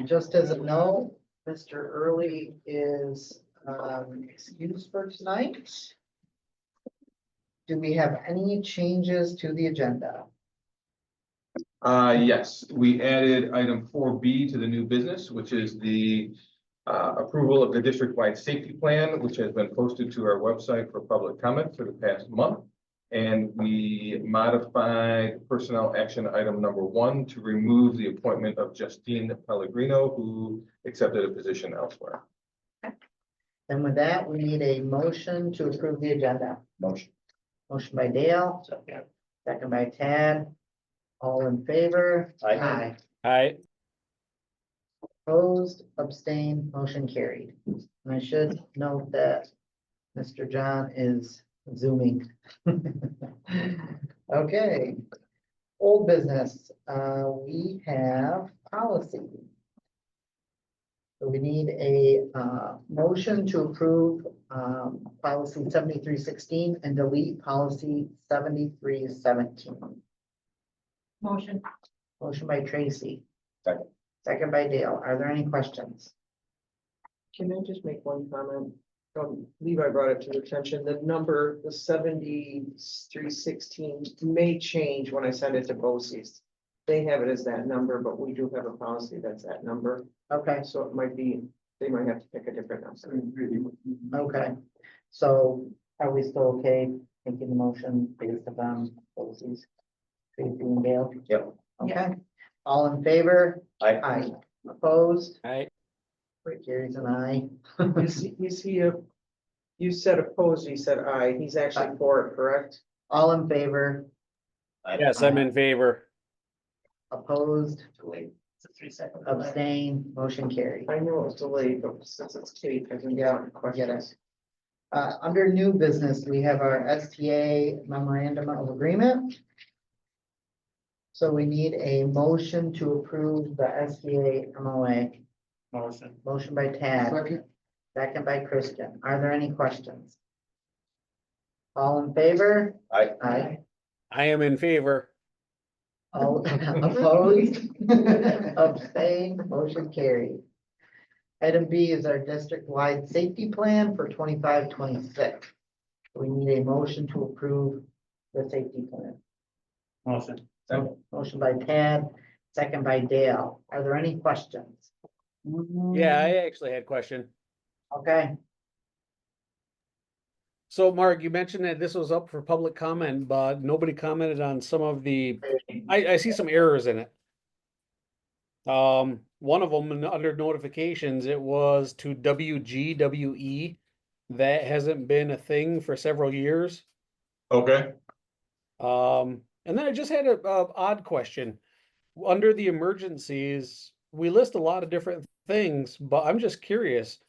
Just as a note, Mr. Early is excused for tonight. Do we have any changes to the agenda? Yes, we added item 4B to the new business, which is the approval of the district-wide safety plan, which has been posted to our website for public comment for the past month. And we modified personnel action item number 1 to remove the appointment of Justine Pellegrino, who accepted a position elsewhere. And with that, we need a motion to approve the agenda. Motion. Motion by Dale, second by Tad. All in favor? Aye. Aye. Opposed, abstained, motion carried. And I should note that Mr. John is zooming. Okay. Old business, we have policy. So we need a motion to approve policy 7316 and delete policy 7317. Motion. Motion by Tracy. Second. Second by Dale. Are there any questions? Can I just make one comment? Levi brought it to the attention, the number, the 7316 may change when I send it to BOCES. They have it as that number, but we do have a policy that's that number, Okay, so it might be, they might have to pick a different number. okay. So are we still okay making the motion based upon policies? Tracy and Dale? Yep. Okay. All in favor? Aye. Opposed? Aye. Rick carries an aye. You said opposed, he said aye, he's actually for it, correct? All in favor? Yes, I'm in favor. Opposed? Abstain, motion carried. I know it was delayed, but since it's Kate, I didn't Yeah, have I get it. questions. Under new business, we have our STA memorandum of agreement. So we need a motion to approve the STA MOA. Motion. Motion by Tad. Second by Christian. Are there any questions? All in favor? Aye. Aye. I am in favor. All opposed? Abstain, motion carried. Item B is our district-wide safety plan for 25-26. We need a motion to approve the safety plan. Motion. Motion by Tad, second by Dale. Are there any questions? Yeah, I actually had a question. Okay, So Mark, you mentioned that this was up for public comment, but nobody commented on some of the, I see some errors in it. One of them under notifications, it was to WGWE. That hasn't been a thing for several years. Okay. And then I just had a odd question. Under the emergencies, we list a lot of different things, but I'm just curious.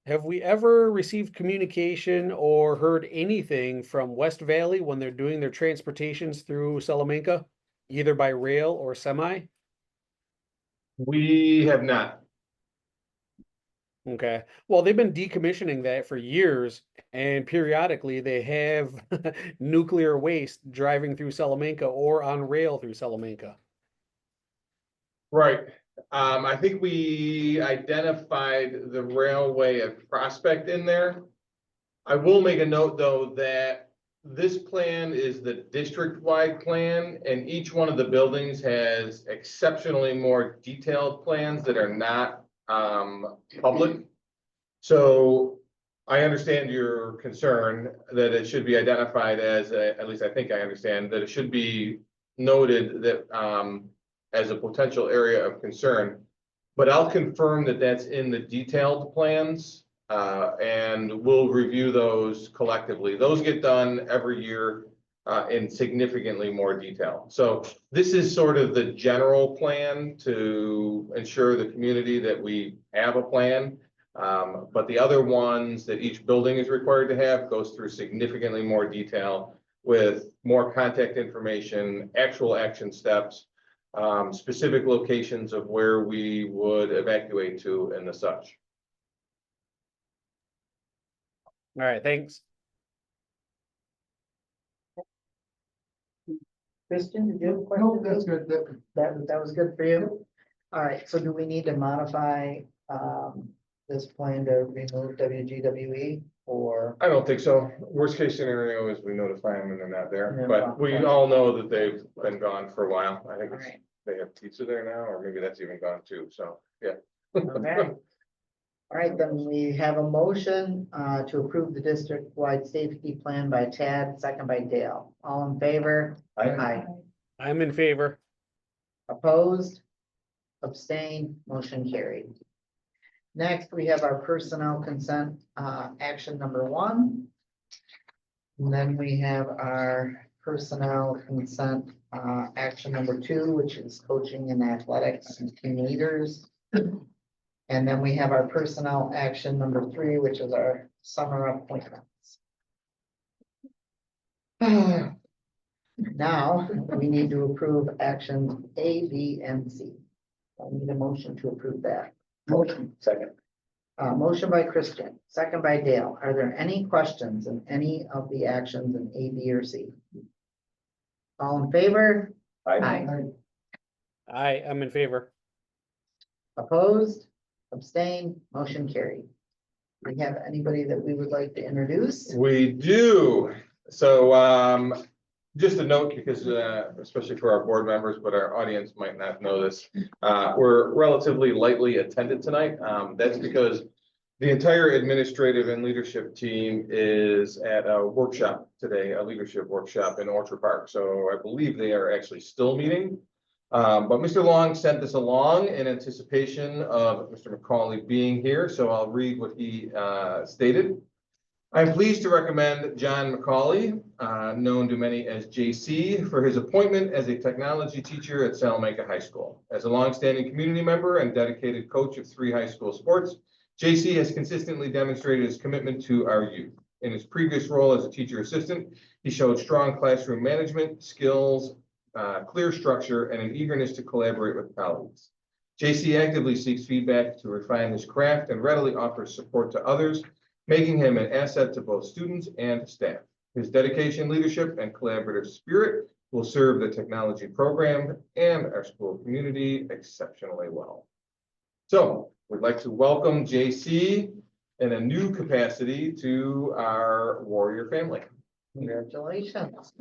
Have we ever received communication or heard anything from West Valley when they're doing their transportations through Salamanca, either by rail or semi? We have not. Okay. Well, they've been decommissioning that for years, and periodically they have nuclear waste driving through Salamanca or on rail through Salamanca. Right. I think we identified the railway at Prospect in there. I will make a note, though, that this plan is the district-wide plan, and each one of the buildings has exceptionally more detailed plans that are not public. So I understand your concern that it should be identified as, at least I think I understand, that it should be noted that as a potential area of concern. But I'll confirm that that's in the detailed plans, and we'll review those collectively. Those get done every year in significantly more detail. So this is sort of the general plan to ensure the community that we have a plan. But the other ones that each building is required to have goes through significantly more detail with more contact information, actual action steps, specific locations of where we would evacuate to and the such. All right, thanks. Christian, did you have a question? No, that's good. That was good for you? All right, so do we need to modify, this plan to remove WGWE or? I don't think so. Worst case scenario is we notify them and they're not there, Yeah, but we well, all know that they've been gone for a while. I think All it's, right, they have pizza there now, or maybe that's even gone too, so, yeah. okay. All right, then we have a motion, to approve the district-wide safety plan by Tad, second by Dale. All in favor? Aye. I'm in favor. Opposed? Abstained? Motion carried. Next, we have our personnel consent, action number 1. And then we have our personnel consent, action number 2, which is coaching and athletics and team leaders. And then we have our personnel action number 3, which is our summer appointments. Now, we need to approve actions A, B, and C. I need a motion to approve that. Motion. Second. Motion by Christian, second by Dale. Are there any questions in any of the actions in A, B, or C? All in favor? Aye. I'm in favor. Opposed? Abstained? Motion carried. We have anybody that we would like to introduce? We do. So, just a note, because, especially for our board members, but our audience might not know this. We're relatively lightly attended tonight. That's because the entire administrative and leadership team is at a workshop today, a leadership workshop in Orchard Park. So I believe they are actually still meeting. But Mr. Long sent this along in anticipation of Mr. McCauley being here, so I'll read what he stated. I'm pleased to recommend John McCauley, known to many as JC, for his appointment as a technology teacher at Salamanca High School. As a longstanding community member and dedicated coach of 3 high school sports, JC has consistently demonstrated his commitment to our youth. In his previous role as a teacher assistant, he showed strong classroom management skills, clear structure, and an eagerness to collaborate with colleagues. JC actively seeks feedback to refine his craft and readily offers support to others, making him an asset to both students and staff. His dedication, leadership, and collaborative spirit will serve the technology program and our school community exceptionally well. So we'd like to welcome JC in a new capacity to our Warrior family. Congratulations.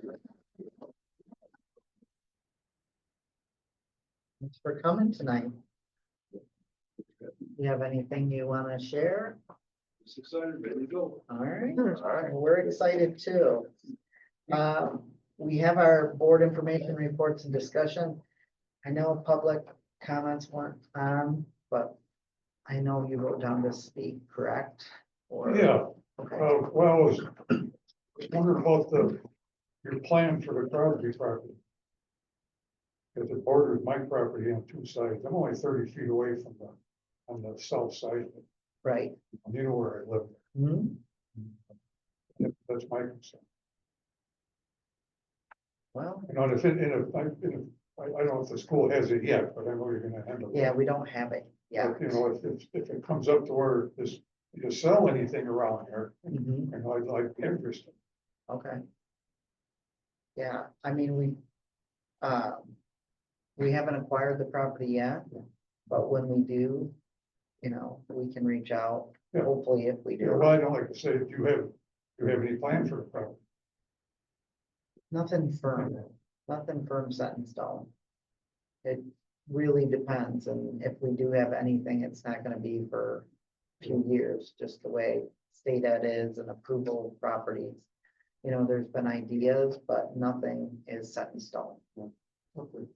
Thanks for coming tonight. You have anything you want to share? Just excited, ready to go. All right, All right. we're excited too. We have our board information reports and discussion. I know public comments weren't on, but I know you wrote down to speak, correct? Or- Yeah, Okay, well, I was wondering about your plan for the Crosby property. Because it borders my property on 2 sides. I'm only 30 feet away from on the south side. right. You know where I live. Hmm. That's my concern. Well, You know, and I don't know if the school has it yet, but I know you're gonna handle it. yeah, we don't have it. Yeah. But, you know, if it comes up to where you sell anything around here, Mhm. you know, I'd be interested. Okay. Yeah, I mean, we haven't acquired the property yet, but when we do, you know, we can reach out, Yeah. hopefully if we You know, do. well, I don't like to say, do you have any plans for the property? Nothing firm set in stone. It really depends, and if we do have anything, it's not gonna be for a few years, just the way state ed is and approval of properties. You know, there's been ideas, but nothing is set in stone. Okay.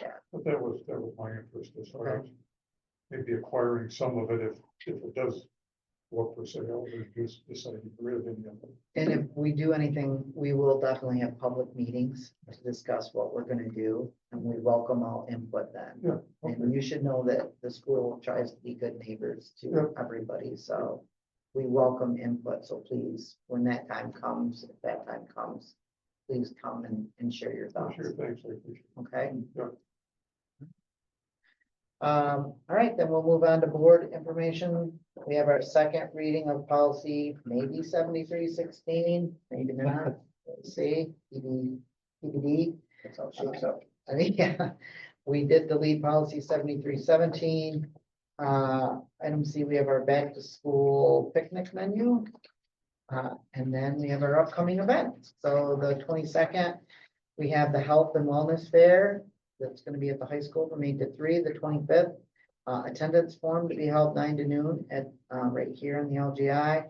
Yeah. But that was my interest as far as maybe acquiring some of it if it does go up for sale, or just deciding to get rid of any of it. And if we do anything, we will definitely have public meetings to discuss what we're gonna do, and we welcome all input then. Yeah, okay. And you should know that the school tries to be good neighbors Yeah. to everybody, so we welcome input, so please, when that time comes, if that time comes, please come and share your thoughts, Sure, thanks, I appreciate okay? it. Yeah. All right, then we'll move on to board information. We have our second reading of policy, maybe 7316, maybe not. Let's see, PBD. That's how it shapes up. I mean, yeah, We did delete policy 7317. Item C, we have our back to school picnic menu. And then we have our upcoming events. So the 22nd, we have the health and wellness fair. That's gonna be at the high school from 8 to 3, the 25th. Attendance form to be held 9 to noon at, right here in the LGI.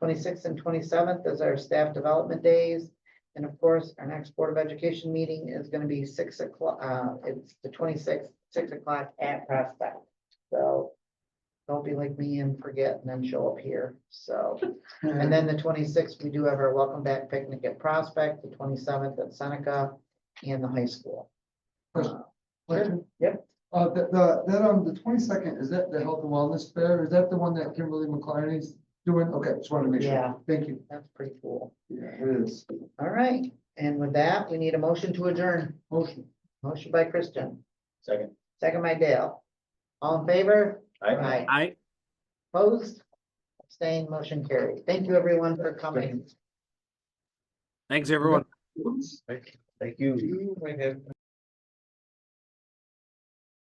26th and 27th is our staff development days. And of course, our next Board of Education meeting is gonna be 6 o'clock, it's the 26th, 6 o'clock at Prospect. So don't be like me and forget and then show up here, so. And then the 26th, we do have our welcome back picnic at Prospect, the 27th at Seneca and the high school. Question? Yep. The 22nd, is that the health and wellness fair? Is that the one that Kimberly McLaren's doing? Okay, just wanted to make sure. Yeah. Thank you. That's pretty cool. Yeah, it is. All right, and with that, we need a motion to adjourn. Motion. Motion by Christian, Second. second by Dale. All in favor? Aye. I, Opposed? Abstained, motion carried. Thank you, everyone, for coming. thanks, everyone. Thank you. You might have